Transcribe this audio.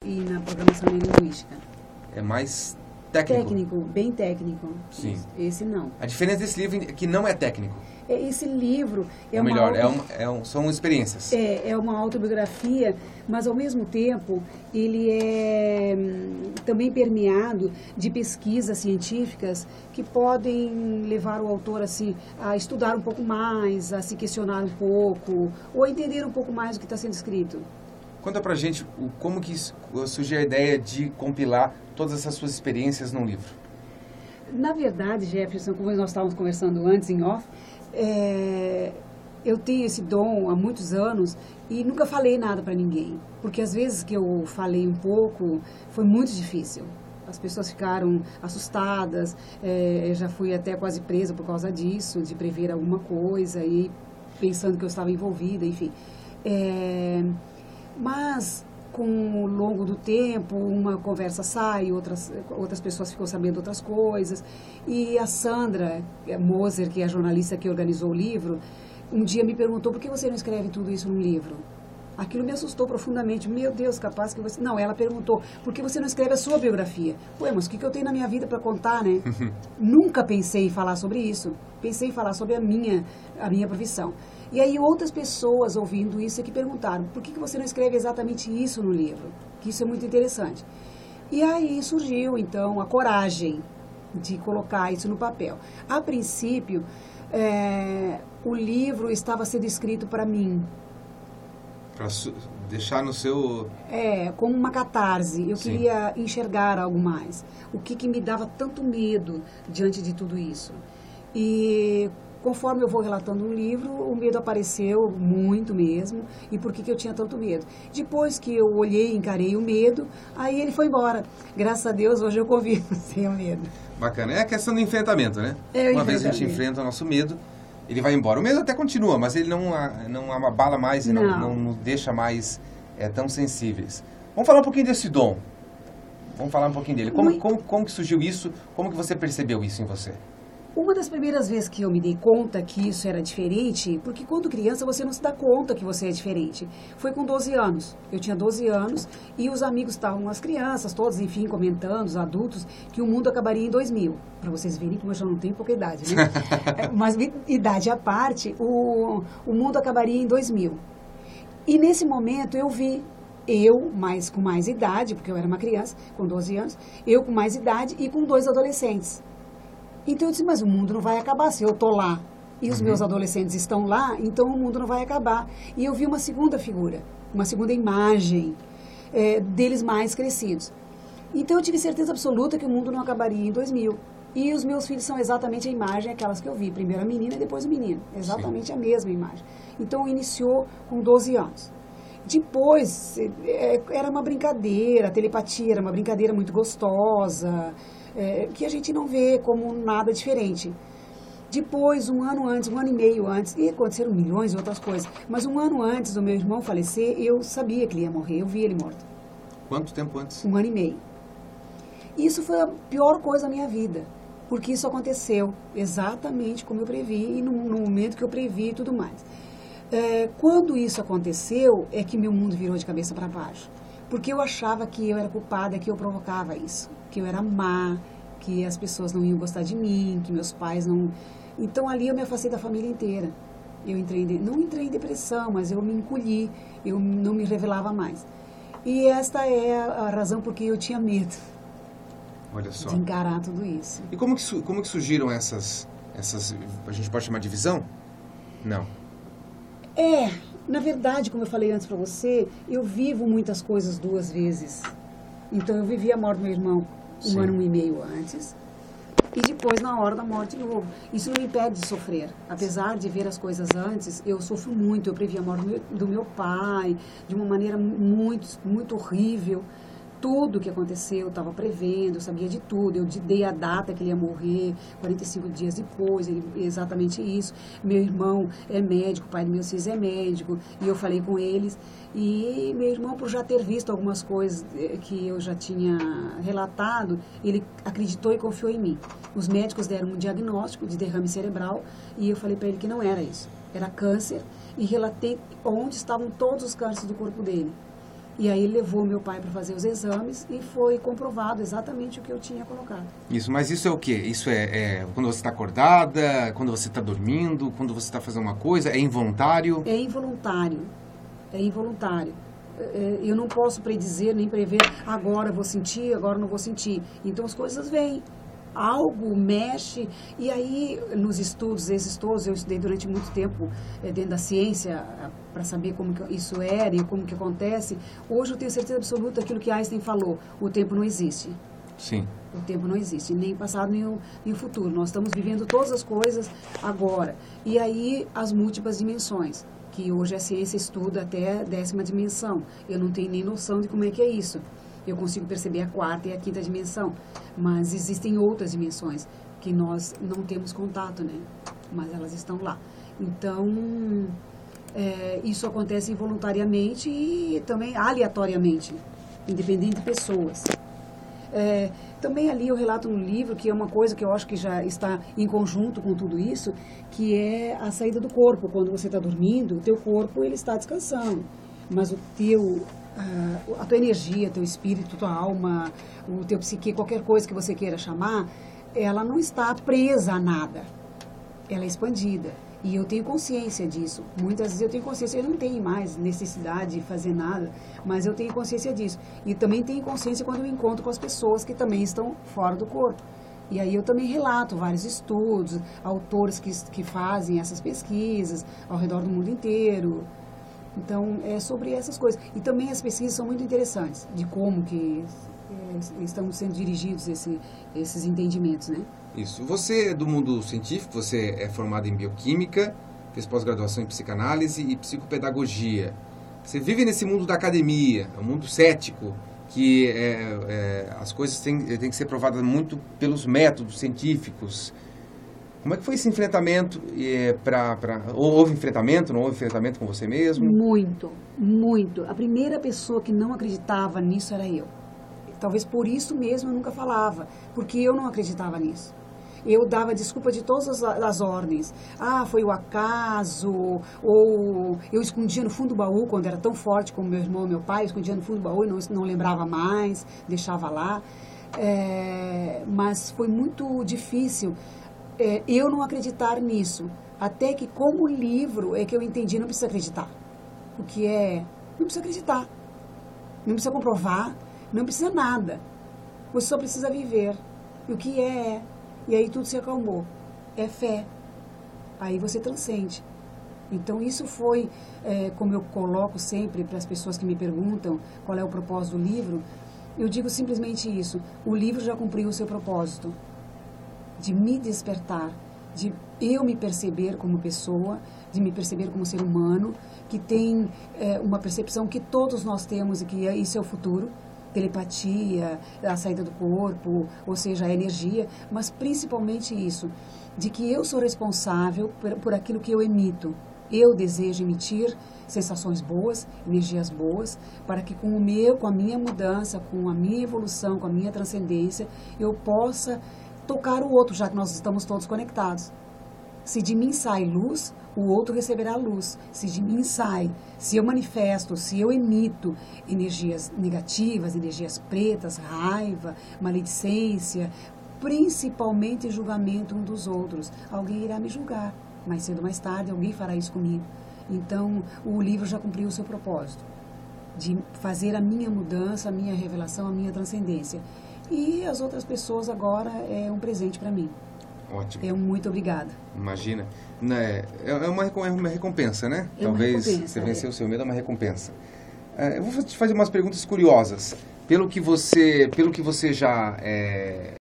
e na programação linguística. É mais técnico? Técnico, bem técnico. Sim. Esse não. A diferença desse livro é que não é técnico. Esse livro é Ou melhor, são experiências. É uma autobiografia, mas ao mesmo tempo ele é também permeado de pesquisas científicas que podem levar o autor assim, a estudar um pouco mais, a se questionar um pouco, ou a entender um pouco mais o que está sendo escrito. Conta pra gente como que surgiu a ideia de compilar todas essas suas experiências num livro. Na verdade, Jefferson, como nós estávamos conversando antes em off, eu tenho esse dom há muitos anos e nunca falei nada para ninguém, porque às vezes que eu falei um pouco foi muito difícil. As pessoas ficaram assustadas, eu já fui até quase presa por causa disso, de prever alguma coisa e pensando que eu estava envolvida, enfim. Mas com o longo do tempo, uma conversa sai, outras pessoas ficam sabendo outras coisas. E a Sandra Moser, que é a jornalista que organizou o livro, um dia me perguntou: por que você não escreve tudo isso num livro? Aquilo me assustou profundamente. Meu Deus, capaz que você... Não, ela perguntou: por que você não escreve a sua biografia? Ué, mas o que eu tenho na minha vida para contar, né? Nunca pensei em falar sobre isso. Pensei em falar sobre a minha profissão. E aí outras pessoas ouvindo isso é que perguntaram: por que você não escreve exatamente isso no livro? Que isso é muito interessante. E aí surgiu, então, a coragem de colocar isso no papel. A princípio, o livro estava sendo escrito para mim. Para deixar no seu... como uma catarse. Eu queria enxergar algo mais. O que me dava tanto medo diante de tudo isso. E conforme eu vou relatando no livro, o medo apareceu muito mesmo. E por que eu tinha tanto medo? Depois que eu olhei, encarei o medo, aí ele foi embora. Graças a Deus, hoje eu convivo sem o medo. Bacana. É a questão do enfrentamento, né? Uma vez a gente enfrenta o nosso medo, ele vai embora. O medo até continua, mas ele não abala mais e não nos deixa mais tão sensíveis. Vamos falar um pouquinho desse dom. Vamos falar um pouquinho dele. Como que surgiu isso? Como que você percebeu isso em você? Uma das primeiras vezes que eu me dei conta que isso era diferente, porque quando criança você não se dá conta que você é diferente, foi com 12 anos. Eu tinha 12 anos e os amigos estavam, as crianças, todos, enfim, comentando, os adultos, que o mundo acabaria em 2000. Para vocês verem como eu já não tenho pouca idade, né? Mas, idade à parte, o mundo acabaria em 2000. E nesse momento eu vi, mas com mais idade, porque eu era uma criança, com 12 anos, eu com mais idade e com 2 adolescentes. Então eu disse: mas o mundo não vai acabar se eu estou lá e os meus adolescentes estão lá, então o mundo não vai acabar. E eu vi uma segunda figura, uma segunda imagem deles mais crescidos. Então eu tive certeza absoluta que o mundo não acabaria em 2000. E os meus filhos são exatamente a imagem, aquelas que eu vi. Primeiro a menina e depois o menino. Exatamente a mesma imagem. Então iniciou com 12 anos. Depois era uma brincadeira, a telepatia era uma brincadeira muito gostosa, que a gente não vê como nada diferente. Depois, um ano antes, um ano e meio antes, e aconteceram milhões de outras coisas, mas um ano antes do meu irmão falecer, eu sabia que ele ia morrer, eu vi ele morto. Quanto tempo antes? Um ano e meio. Isso foi a pior coisa da minha vida, porque isso aconteceu exatamente como eu previ, e no momento que eu previ e tudo mais. Quando isso aconteceu, é que meu mundo virou de cabeça para baixo. Porque eu achava que eu era culpada, que eu provocava isso, que eu era má, que as pessoas não iam gostar de mim, que meus pais não... Então ali eu me afastei da família inteira. Eu não entrei em depressão, mas eu me encolhi, eu não me revelava mais. E esta é a razão por que eu tinha medo. Olha só. De encarar tudo isso. E como que surgiram essas... A gente pode chamar de visão? Não. Na verdade, como eu falei antes para você, eu vivo muitas coisas 2 vezes. Então, eu vivi a morte do meu irmão um ano e meio antes, e depois, na hora da morte, de novo. Isso não me impede de sofrer. Apesar de ver as coisas antes, eu sofro muito. Eu previ a morte do meu pai de uma maneira muito, muito horrível. Tudo que aconteceu, eu estava prevendo, eu sabia de tudo. Eu dei a data que ele ia morrer, 45 dias depois, exatamente isso. Meu irmão é médico, o pai dos meus filhos é médico, e eu falei com eles. E meu irmão, por já ter visto algumas coisas que eu já tinha relatado, ele acreditou e confiou em mim. Os médicos deram um diagnóstico de derrame cerebral, e eu falei para ele que não era isso. Era câncer, e relatei onde estavam todos os cânceres do corpo dele. E aí levou meu pai para fazer os exames e foi comprovado exatamente o que eu tinha colocado. Isso, mas isso é o quê? Isso é quando você está acordada, quando você está dormindo, quando você está fazendo uma coisa? É involuntário? É involuntário. É involuntário. Eu não posso predizer nem prever, agora vou sentir, agora não vou sentir. Então as coisas vêm. Algo mexe, e aí nos estudos, esses todos, eu estudei durante muito tempo dentro da ciência para saber como que isso era e como que acontece. Hoje eu tenho certeza absoluta daquilo que Einstein falou, o tempo não existe. Sim. O tempo não existe, nem passado nem o futuro. Nós estamos vivendo todas as coisas agora. E aí as múltiplas dimensões, que hoje a ciência estuda até a 10ª dimensão. Eu não tenho nem noção de como é que é isso. Eu consigo perceber a 4ª e a 5ª dimensão, mas existem outras dimensões que nós não temos contato, né? Mas elas estão lá. Então, isso acontece involuntariamente e também aleatoriamente, independente de pessoas. Também ali eu relato no livro que é uma coisa que eu acho que já está em conjunto com tudo isso, que é a saída do corpo. Quando você está dormindo, o teu corpo ele está descansando, mas a tua energia, teu espírito, tua alma, o teu psique, qualquer coisa que você queira chamar, ela não está presa a nada. Ela é expandida. E eu tenho consciência disso. Muitas vezes eu tenho consciência, eu não tenho mais necessidade de fazer nada, mas eu tenho consciência disso. E também tenho consciência quando eu encontro com as pessoas que também estão fora do corpo. E aí eu também relato vários estudos, autores que fazem essas pesquisas ao redor do mundo inteiro. Então, é sobre essas coisas. E também as pesquisas são muito interessantes, de como que estão sendo dirigidos esses entendimentos, né? Isso. Você é do mundo científico, você é formado em bioquímica, fez pós-graduação em psicanálise e psicopedagogia. Você vive nesse mundo da academia, um mundo cético, que as coisas têm que ser provadas muito pelos métodos científicos. Como é que foi esse enfrentamento? Houve enfrentamento, não houve enfrentamento com você mesmo? Muito, muito. A primeira pessoa que não acreditava nisso era eu. Talvez por isso mesmo eu nunca falava, porque eu não acreditava nisso. Eu dava desculpa de todas as ordens. Foi o acaso, ou eu escondia no fundo do baú, quando era tão forte como meu irmão e meu pai, eu escondia no fundo do baú e não lembrava mais, deixava lá. Mas foi muito difícil eu não acreditar nisso. Até que, como livro, é que eu entendi, não precisa acreditar. O que não precisa acreditar. Não precisa comprovar, não precisa nada. Você só precisa viver. E o que é. E aí tudo se acalmou. É fé. Aí você transcende. Então isso foi, como eu coloco sempre para as pessoas que me perguntam qual é o propósito do livro, eu digo simplesmente isso. O livro já cumpriu o seu propósito. De me despertar, de eu me perceber como pessoa, de me perceber como ser humano, que tem uma percepção que todos nós temos e que isso é o futuro, telepatia, a saída do corpo, ou seja, a energia, mas principalmente isso, de que eu sou responsável por aquilo que eu emito. Eu desejo emitir sensações boas, energias boas, para que com a minha mudança, com a minha evolução, com a minha transcendência, eu possa tocar o outro, já que nós estamos todos conectados. Se de mim sai luz, o outro receberá luz. Se de mim se eu manifesto, se eu emito energias negativas, energias pretas, raiva, maledicência, principalmente julgamento um dos outros, alguém irá me julgar. Mais cedo ou mais tarde, alguém fará isso comigo. Então, o livro já cumpriu o seu propósito, de fazer a minha mudança, a minha revelação, a minha transcendência. E as outras pessoas agora é um presente para mim. Ótimo. Muito obrigada. Imagina. É uma recompensa, né? Talvez você venceu o seu medo, é uma recompensa. Eu vou te fazer umas perguntas curiosas. Pelo que você já